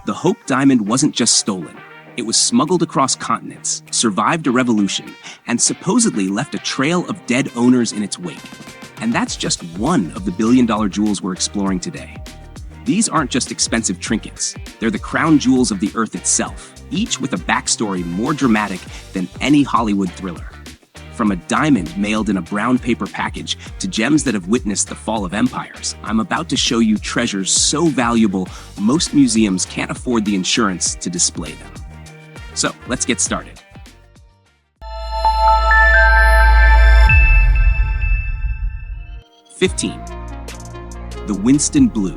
The Hope diamond wasn't just stolen. It was smuggled across continents, survived a revolution, and supposedly left a trail of dead owners in its wake. And that's just one of the billion-dollar jewels we're exploring today. These aren't just expensive trinkets. They're the crown jewels of the earth itself, each with a backstory more dramatic than any Hollywood thriller. From a diamond mailed in a brown paper package to gems that have witnessed the fall of empires, I'm about to show you treasures so valuable most museums can't afford the insurance to display them. So, let's get started. #15. The Winston Blue.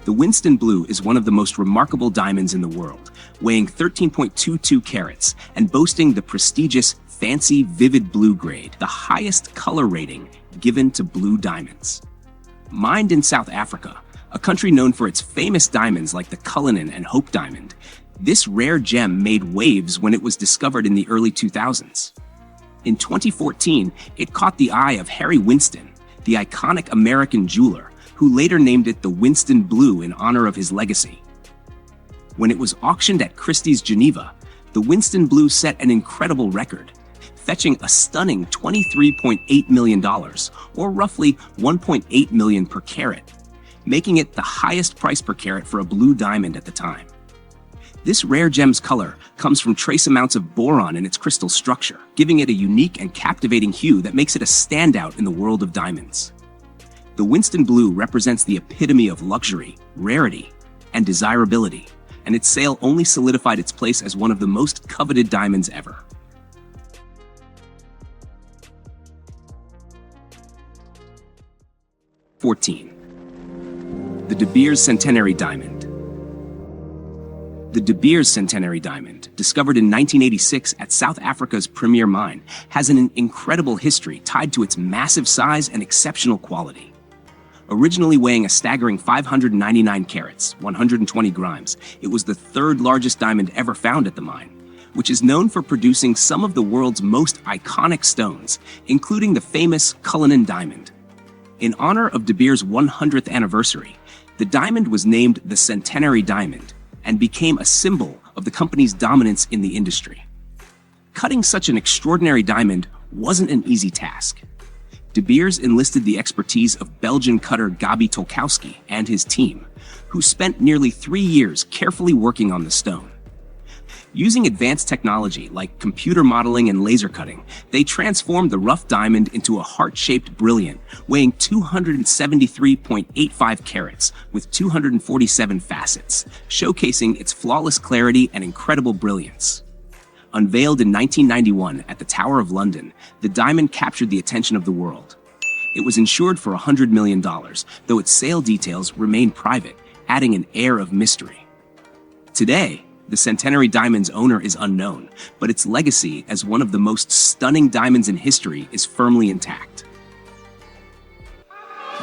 The Winston Blue is one of the most remarkable diamonds in the world, weighing 13.22 carats and boasting the prestigious Fancy Vivid Blue grade, the highest color rating given to blue diamonds. Mined in South Africa, a country known for its famous diamonds like the Cullinin and Hope diamond, this rare gem made waves when it was discovered in the early 2000s. In 2014, it caught the eye of Harry Winston, the iconic American jeweler, who later named it the Winston Blue in honor of his legacy. When it was auctioned at Christie's Geneva, the Winston Blue set an incredible record, fetching a stunning $23.8 million, or roughly $1.8 million per carat, making it the highest price per carat for a blue diamond at the time. This rare gem's color comes from trace amounts of boron in its crystal structure, giving it a unique and captivating hue that makes it a standout in the world of diamonds. The Winston Blue represents the epitome of luxury, rarity, and desirability, and its sale only solidified its place as one of the most coveted diamonds ever. #14. The De Beers Centenary Diamond. The De Beers Centenary Diamond, discovered in 1986 at South Africa's premier mine, has an incredible history tied to its massive size and exceptional quality. Originally weighing a staggering 599 carats, 120 grams, it was the third largest diamond ever found at the mine, which is known for producing some of the world's most iconic stones, including the famous Cullinin diamond. In honor of De Beers' 100th anniversary, the diamond was named the Centenary Diamond and became a symbol of the company's dominance in the industry. Cutting such an extraordinary diamond wasn't an easy task. De Beers enlisted the expertise of Belgian cutter Gabi Tolkowski and his team, who spent nearly 3 years carefully working on the stone. Using advanced technology like computer modeling and laser cutting, they transformed the rough diamond into a heart-shaped brilliant, weighing 273.85 carats with 247 facets, showcasing its flawless clarity and incredible brilliance. Unveiled in 1991 at the Tower of London, the diamond captured the attention of the world. It was insured for $100 million, though its sale details remain private, adding an air of mystery. Today, the Centenary Diamond's owner is unknown, but its legacy as one of the most stunning diamonds in history is firmly intact.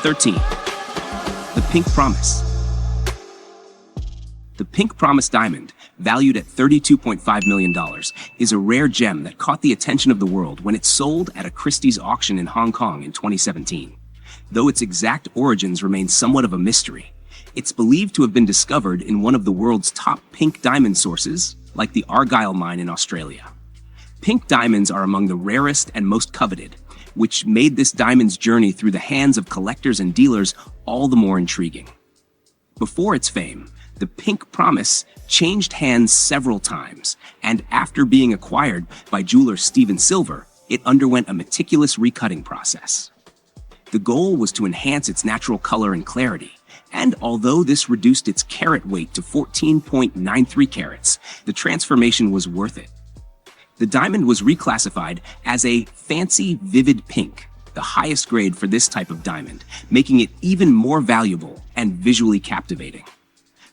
13. The Pink Promise. The Pink Promise diamond, valued at $32.5 million, is a rare gem that caught the attention of the world when it sold at a Christie's auction in Hong Kong in 2017. Though its exact origins remain somewhat of a mystery, it's believed to have been discovered in one of the world's top pink diamond sources, like the Argyle mine in Australia. Pink diamonds are among the rarest and most coveted, which made this diamond's journey through the hands of collectors and dealers all the more intriguing. Before its fame, the Pink Promise changed hands several times, and after being acquired by jeweler Stephen Silver, it underwent a meticulous recutting process. The goal was to enhance its natural color and clarity, and although this reduced its carat weight to 14.93 carats, the transformation was worth it. The diamond was reclassified as a Fancy Vivid Pink, the highest grade for this type of diamond, making it even more valuable and visually captivating.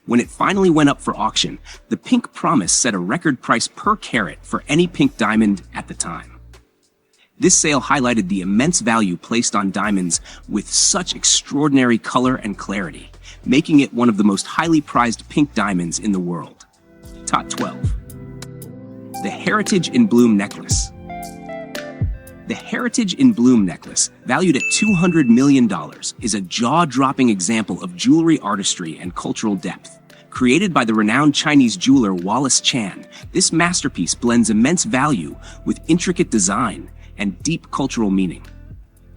When it finally went up for auction, the Pink Promise set a record price per carat for any pink diamond at the time. This sale highlighted the immense value placed on diamonds with such extraordinary color and clarity, making it one of the most highly prized pink diamonds in the world. Top 12. The Heritage in Bloom Necklace. The Heritage in Bloom necklace, valued at $200 million, is a jaw-dropping example of jewelry artistry and cultural depth. Created by the renowned Chinese jeweler Wallace Chan, this masterpiece blends immense value with intricate design and deep cultural meaning.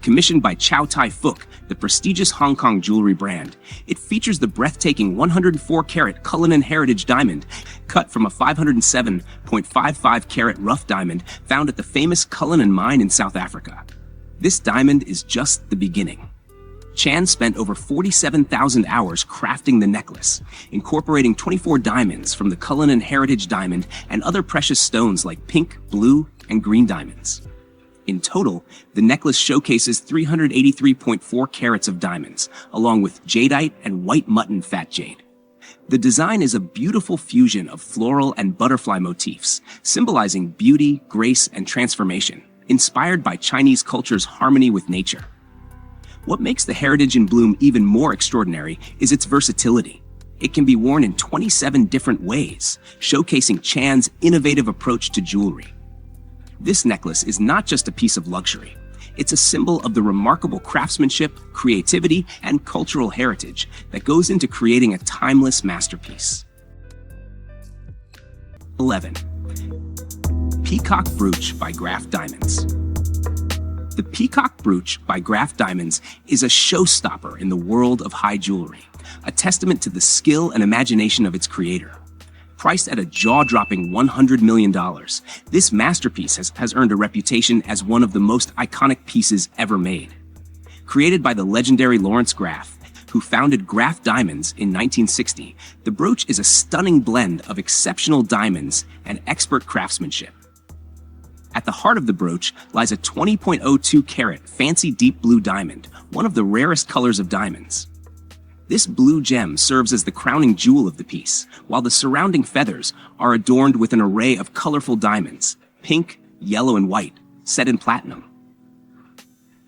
Commissioned by Chow Tai Fook, the prestigious Hong Kong jewelry brand, it features the breathtaking 104-carat Cullinin Heritage diamond, cut from a 507.55-carat rough diamond found at the famous Cullinin mine in South Africa. This diamond is just the beginning. Chan spent over 47,000 hours crafting the necklace, incorporating 24 diamonds from the Cullinin Heritage diamond and other precious stones like pink, blue, and green diamonds. In total, the necklace showcases 383.4 carats of diamonds, along with jadeite and white mutton fat jade. The design is a beautiful fusion of floral and butterfly motifs, symbolizing beauty, grace, and transformation, inspired by Chinese culture's harmony with nature. What makes the Heritage in Bloom even more extraordinary is its versatility. It can be worn in 27 different ways, showcasing Chan's innovative approach to jewelry. This necklace is not just a piece of luxury. It's a symbol of the remarkable craftsmanship, creativity, and cultural heritage that goes into creating a timeless masterpiece. 11. Peacock Brooch by Graff Diamonds. The Peacock Brooch by Graff Diamonds is a showstopper in the world of high jewelry, a testament to the skill and imagination of its creator. Priced at a jaw-dropping $100 million, this masterpiece has earned a reputation as one of the most iconic pieces ever made. Created by the legendary Lawrence Graff, who founded Graff Diamonds in 1960, the brooch is a stunning blend of exceptional diamonds and expert craftsmanship. At the heart of the brooch lies a 20.02-carat fancy deep blue diamond, one of the rarest colors of diamonds. This blue gem serves as the crowning jewel of the piece, while the surrounding feathers are adorned with an array of colorful diamonds, pink, yellow, and white, set in platinum.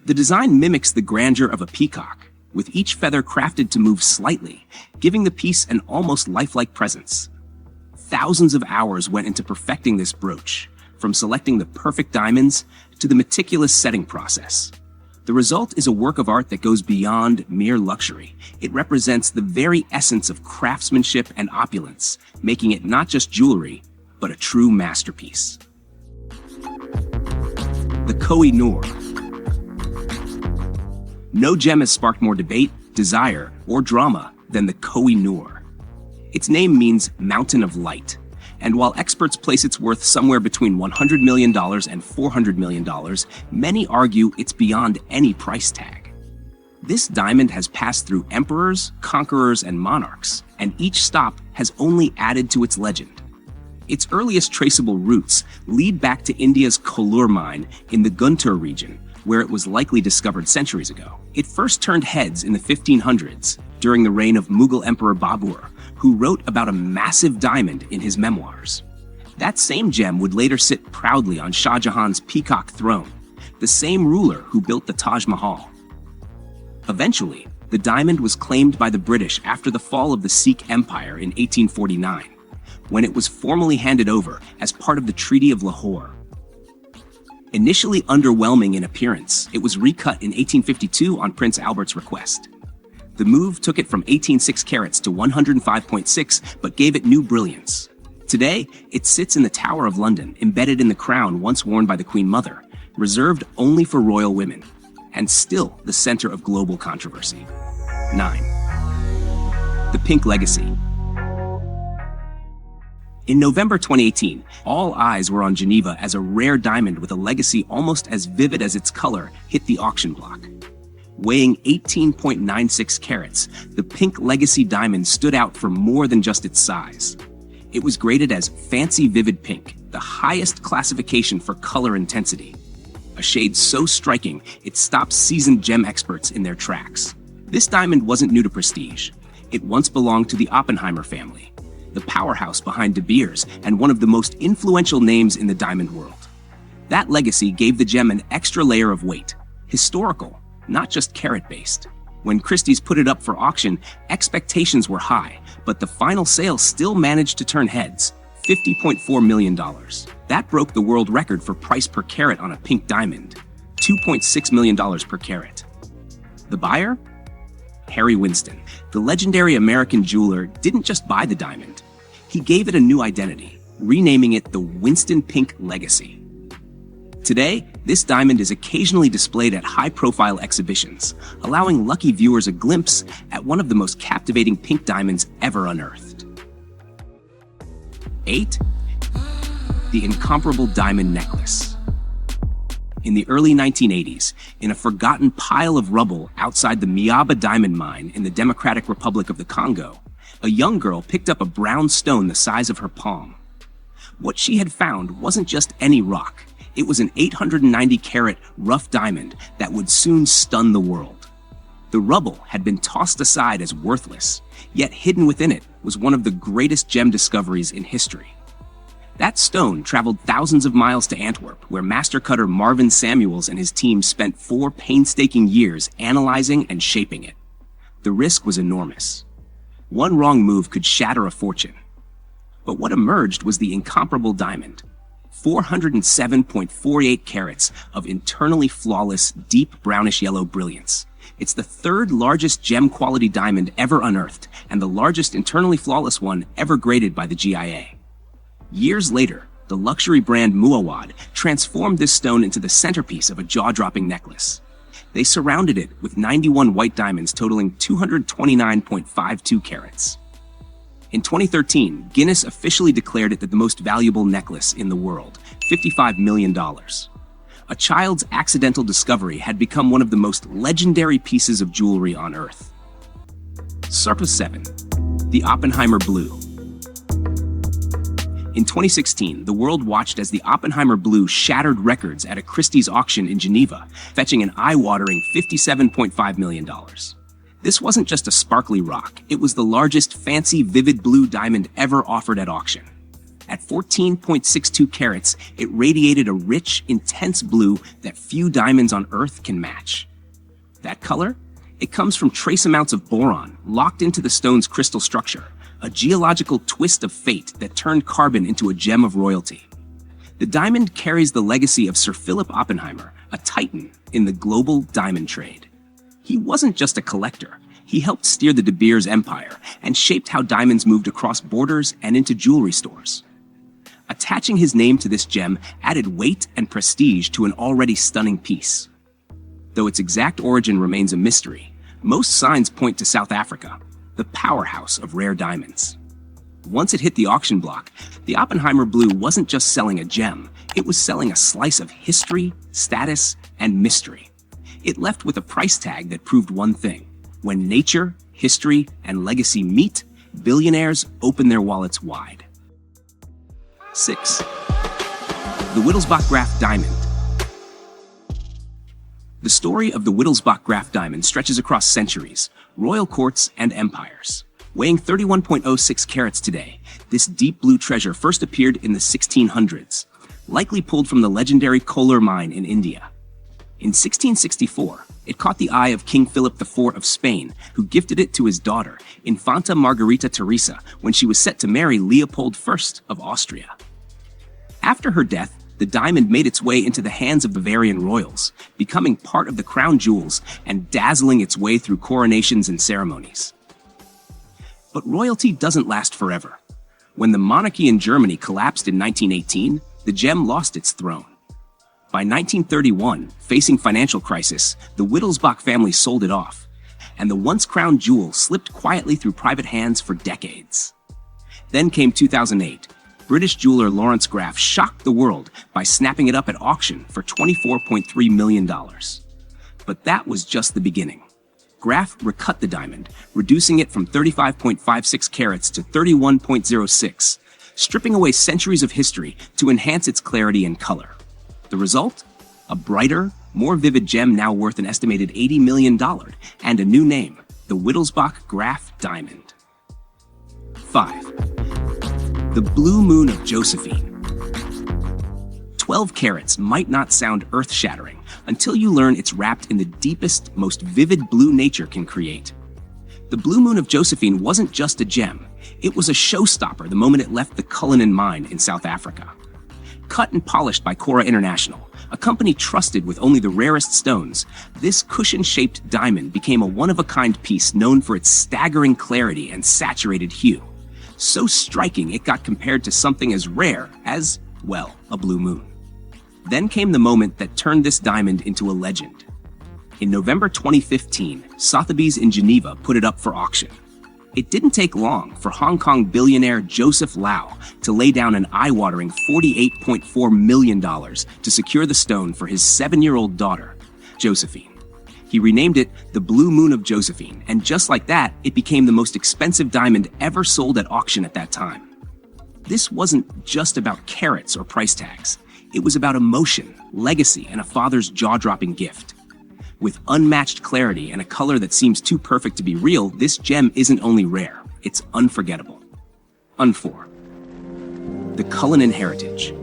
The design mimics the grandeur of a peacock, with each feather crafted to move slightly, giving the piece an almost lifelike presence. Thousands of hours went into perfecting this brooch, from selecting the perfect diamonds to the meticulous setting process. The result is a work of art that goes beyond mere luxury. It represents the very essence of craftsmanship and opulence, making it not just jewelry, but a true masterpiece. The Koh-i-Noor. No gem has sparked more debate, desire, or drama than the Koh-i-Noor. Its name means mountain of light. And while experts place its worth somewhere between $100 million and $400 million, many argue it's beyond any price tag. This diamond has passed through emperors, conquerors, and monarchs, and each stop has only added to its legend. Its earliest traceable roots lead back to India's Koh-i-Noor mine in the Guntur region, where it was likely discovered centuries ago. It first turned heads in the 1500s, during the reign of Mughal Emperor Babur, who wrote about a massive diamond in his memoirs. That same gem would later sit proudly on Shah Jahan's peacock throne, the same ruler who built the Taj Mahal. Eventually, the diamond was claimed by the British after the fall of the Sikh Empire in 1849, when it was formally handed over as part of the Treaty of Lahore. Initially underwhelming in appearance, it was recut in 1852 on Prince Albert's request. The move took it from 18.6 carats to 105.6, but gave it new brilliance. Today, it sits in the Tower of London, embedded in the crown once worn by the Queen Mother, reserved only for royal women, and still the center of global controversy. 9. The Pink Legacy. In November 2018, all eyes were on Geneva as a rare diamond with a legacy almost as vivid as its color hit the auction block. Weighing 18.96 carats, the Pink Legacy diamond stood out for more than just its size. It was graded as Fancy Vivid Pink, the highest classification for color intensity. A shade so striking, it stopped seasoned gem experts in their tracks. This diamond wasn't new to prestige. It once belonged to the Oppenheimer family, the powerhouse behind De Beers and one of the most influential names in the diamond world. That legacy gave the gem an extra layer of weight, historical, not just carat-based. When Christie's put it up for auction, expectations were high, but the final sale still managed to turn heads, $50.4 million. That broke the world record for price per carat on a pink diamond, $2.6 million per carat. The buyer? Harry Winston. The legendary American jeweler didn't just buy the diamond. He gave it a new identity, renaming it the Winston Pink Legacy. Today, this diamond is occasionally displayed at high-profile exhibitions, allowing lucky viewers a glimpse at one of the most captivating pink diamonds ever unearthed. 8. The Incomparable Diamond Necklace. In the early 1980s, in a forgotten pile of rubble outside the Miaba diamond mine in the Democratic Republic of the Congo, a young girl picked up a brown stone the size of her palm. What she had found wasn't just any rock. It was an 890-carat rough diamond that would soon stun the world. The rubble had been tossed aside as worthless, yet hidden within it was one of the greatest gem discoveries in history. That stone traveled thousands of miles to Antwerp, where master cutter Marvin Samuels and his team spent 4 painstaking years analyzing and shaping it. The risk was enormous. One wrong move could shatter a fortune. But what emerged was the incomparable diamond. 407.48 carats of internally flawless, deep brownish-yellow brilliance. It's the 3rd largest gem-quality diamond ever unearthed, and the largest internally flawless one ever graded by the GIA. Years later, the luxury brand Muawad transformed this stone into the centerpiece of a jaw-dropping necklace. They surrounded it with 91 white diamonds totaling 229.52 carats. In 2013, Guinness officially declared it the most valuable necklace in the world, $55 million. A child's accidental discovery had become one of the most legendary pieces of jewelry on Earth. 7. The Oppenheimer Blue. In 2016, the world watched as the Oppenheimer Blue shattered records at a Christie's auction in Geneva, fetching an eye-watering $57.5 million. This wasn't just a sparkly rock, it was the largest fancy vivid blue diamond ever offered at auction. At 14.62 carats, it radiated a rich, intense blue that few diamonds on Earth can match. That color? It comes from trace amounts of boron locked into the stone's crystal structure, a geological twist of fate that turned carbon into a gem of royalty. The diamond carries the legacy of Sir Philip Oppenheimer, a titan in the global diamond trade. He wasn't just a collector. He helped steer the De Beers empire and shaped how diamonds moved across borders and into jewelry stores. Attaching his name to this gem added weight and prestige to an already stunning piece. Though its exact origin remains a mystery, most signs point to South Africa, the powerhouse of rare diamonds. Once it hit the auction block, the Oppenheimer Blue wasn't just selling a gem, it was selling a slice of history, status, and mystery. It left with a price tag that proved one thing: when nature, history, and legacy meet, billionaires open their wallets wide. 6. The Wittelsbach-Graff Diamond. The story of the Wittelsbach-Graff diamond stretches across centuries, royal courts, and empires. Weighing 31.06 carats today, this deep blue treasure first appeared in the 1600s, likely pulled from the legendary Koh-i-Noor mine in India. In 1664, it caught the eye of King Philip IV of Spain, who gifted it to his daughter, Infanta Margarita Teresa, when she was set to marry Leopold I of Austria. After her death, the diamond made its way into the hands of Bavarian royals, becoming part of the crown jewels and dazzling its way through coronations and ceremonies. But royalty doesn't last forever. When the monarchy in Germany collapsed in 1918, the gem lost its throne. By 1931, facing financial crisis, the Whittlesbach family sold it off, and the once crowned jewel slipped quietly through private hands for decades. Then came 2008. British jeweler Lawrence Graff shocked the world by snapping it up at auction for $24.3 million. But that was just the beginning. Graff recut the diamond, reducing it from 35.56 carats to 31.06, stripping away centuries of history to enhance its clarity and color. The result? A brighter, more vivid gem now worth an estimated $80 million, and a new name, the Wittelsbach-Graff Diamond. 5. The Blue Moon of Josephine. 12 carats might not sound earth-shattering until you learn it's wrapped in the deepest, most vivid blue nature can create. The Blue Moon of Josephine wasn't just a gem, it was a showstopper the moment it left the Cullinin mine in South Africa. Cut and polished by Cora International, A company trusted with only the rarest stones, this cushion-shaped diamond became a one-of-a-kind piece known for its staggering clarity and saturated hue. So striking it got compared to something as rare as, well, a blue moon. Then came the moment that turned this diamond into a legend. In November 2015, Sotheby's in Geneva put it up for auction. It didn't take long for Hong Kong billionaire Joseph Lau to lay down an eye-watering $48.4 million to secure the stone for his 7-year-old daughter, Josephine. He renamed it the Blue Moon of Josephine, and just like that, it became the most expensive diamond ever sold at auction at that time. This wasn't just about carats or price tags. It was about emotion, legacy, and a father's jaw-dropping gift. With unmatched clarity and a color that seems too perfect to be real, this gem isn't only rare, it's unforgettable. 4. The Cullinin Heritage.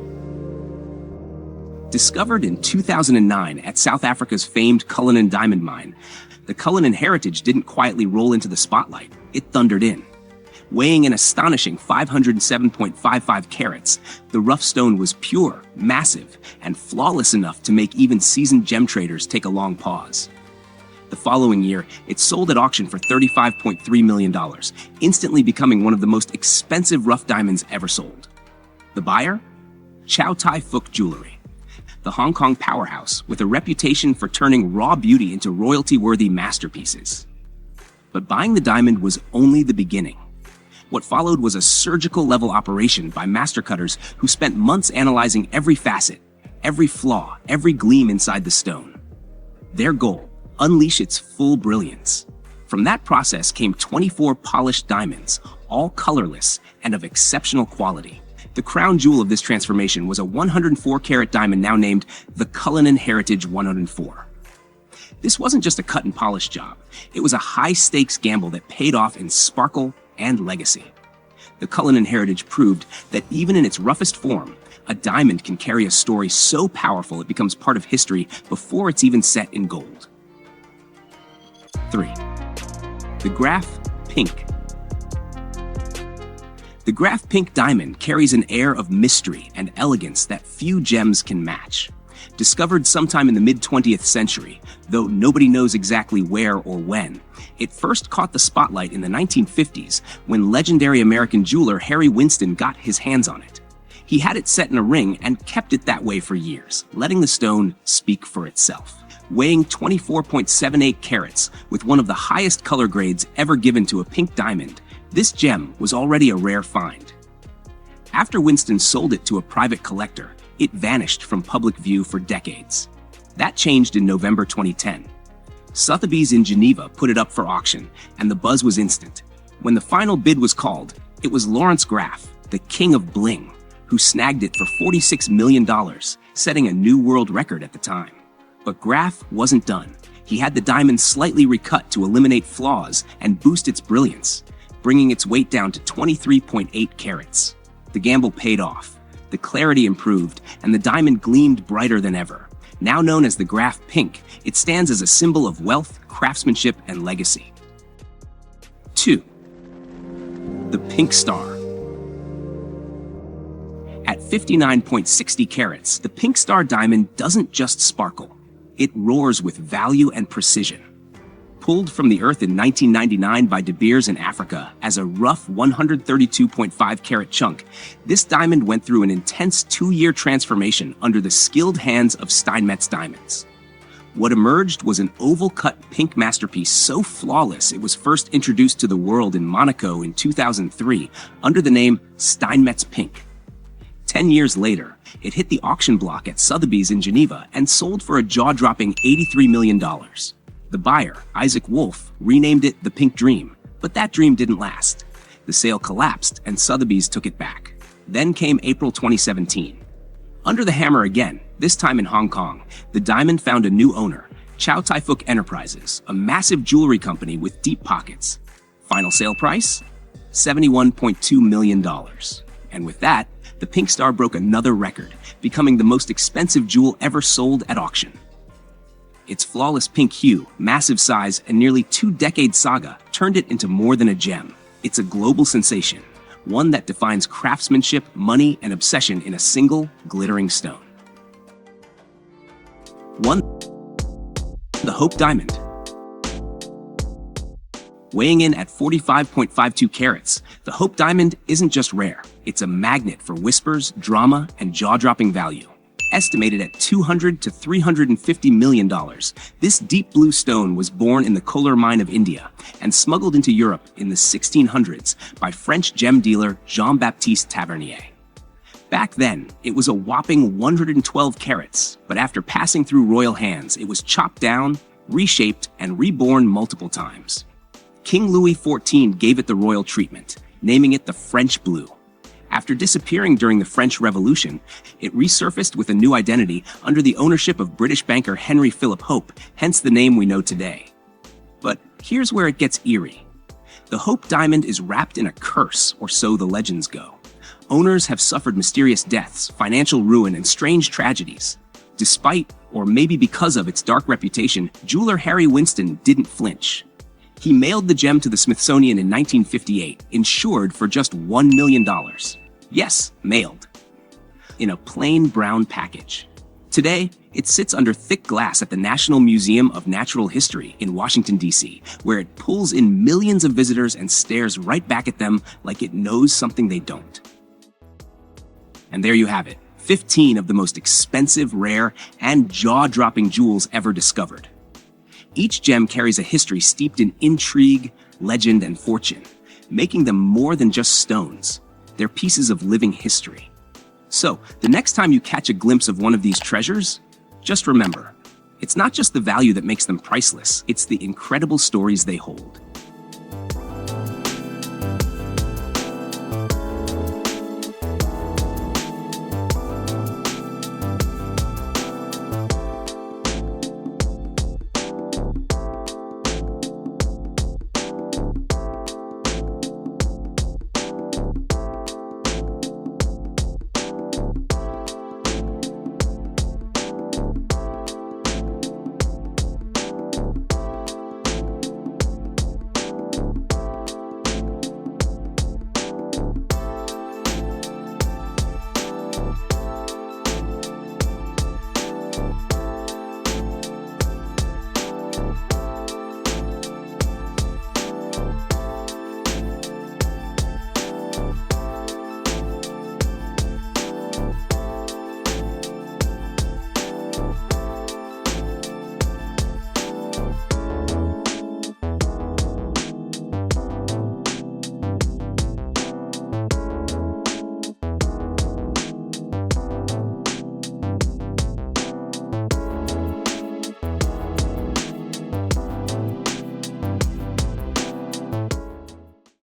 Discovered in 2009 at South Africa's famed Cullinin diamond mine, the Cullinin Heritage didn't quietly roll into the spotlight, it thundered in. Weighing an astonishing 507.55 carats, the rough stone was pure, massive, and flawless enough to make even seasoned gem traders take a long pause. The following year, it sold at auction for $35.3 million, instantly becoming one of the most expensive rough diamonds ever sold. The buyer? Chow Tai Fook Jewelry, the Hong Kong powerhouse with a reputation for turning raw beauty into royalty-worthy masterpieces. But buying the diamond was only the beginning. What followed was a surgical-level operation by master cutters who spent months analyzing every facet, every flaw, every gleam inside the stone. Their goal: unleash its full brilliance. From that process came 24 polished diamonds, all colorless and of exceptional quality. The crown jewel of this transformation was a 104-carat diamond now named the Cullinin Heritage 104. This wasn't just a cut and polish job. It was a high-stakes gamble that paid off in sparkle and legacy. The Cullinin Heritage proved that even in its roughest form, a diamond can carry a story so powerful it becomes part of history before it's even set in gold. 3. The Graff Pink. The Graff Pink diamond carries an air of mystery and elegance that few gems can match. Discovered sometime in the mid-20th century, though nobody knows exactly where or when, it first caught the spotlight in the 1950s when legendary American jeweler Harry Winston got his hands on it. He had it set in a ring and kept it that way for years, letting the stone speak for itself. Weighing 24.78 carats, with one of the highest color grades ever given to a pink diamond, this gem was already a rare find. After Winston sold it to a private collector, it vanished from public view for decades. That changed in November 2010. Sotheby's in Geneva put it up for auction, and the buzz was instant. When the final bid was called, it was Lawrence Graff, the king of bling, who snagged it for $46 million, setting a new world record at the time. But Graff wasn't done. He had the diamond slightly recut to eliminate flaws and boost its brilliance, bringing its weight down to 23.8 carats. The gamble paid off. The clarity improved, and the diamond gleamed brighter than ever. Now known as the Graff Pink, it stands as a symbol of wealth, craftsmanship, and legacy. 2. The Pink Star. At 59.60 carats, the Pink Star diamond doesn't just sparkle. It roars with value and precision. Pulled from the earth in 1999 by De Beers in Africa as a rough 132.5 carat chunk, this diamond went through an intense 2-year transformation under the skilled hands of Steinmetz Diamonds. What emerged was an oval-cut pink masterpiece so flawless it was first introduced to the world in Monaco in 2003 under the name Steinmetz Pink. 10 years later, it hit the auction block at Sotheby's in Geneva and sold for a jaw-dropping $83 million. The buyer, Isaac Wolf, renamed it the Pink Dream, but that dream didn't last. The sale collapsed and Sotheby's took it back. Then came April 2017. Under the hammer again, this time in Hong Kong, the diamond found a new owner, Chow Tai Fook Enterprises, a massive jewelry company with deep pockets. Final sale price? $71.2 million. And with that, the Pink Star broke another record, becoming the most expensive jewel ever sold at auction. Its flawless pink hue, massive size, and nearly 2-decade saga turned it into more than a gem. It's a global sensation, one that defines craftsmanship, money, and obsession in a single, glittering stone. 1. The Hope Diamond. Weighing in at 45.52 carats, the Hope Diamond isn't just rare, it's a magnet for whispers, drama, and jaw-dropping value. Estimated at $200 to $350 million, this deep blue stone was born in the Koh-i-Noor mine of India and smuggled into Europe in the 1600s by French gem dealer Jean-Baptiste Tavernier. Back then, it was a whopping 112 carats, but after passing through royal hands, it was chopped down, reshaped, and reborn multiple times. King Louis XIV gave it the royal treatment, naming it the French Blue. After disappearing during the French Revolution, it resurfaced with a new identity under the ownership of British banker Henry Philip Hope, hence the name we know today. But here's where it gets eerie. The Hope Diamond is wrapped in a curse, or so the legends go. Owners have suffered mysterious deaths, financial ruin, and strange tragedies. Despite, or maybe because of its dark reputation, jeweler Harry Winston didn't flinch. He mailed the gem to the Smithsonian in 1958, insured for just $1 million. Yes, mailed. In a plain brown package. Today, it sits under thick glass at the National Museum of Natural History in Washington, D.C., where it pulls in millions of visitors and stares right back at them like it knows something they don't. And there you have it, 15 of the most expensive, rare, and jaw-dropping jewels ever discovered. Each gem carries a history steeped in intrigue, legend, and fortune, making them more than just stones. They're pieces of living history. So, the next time you catch a glimpse of one of these treasures, just remember, it's not just the value that makes them priceless, it's the incredible stories they hold.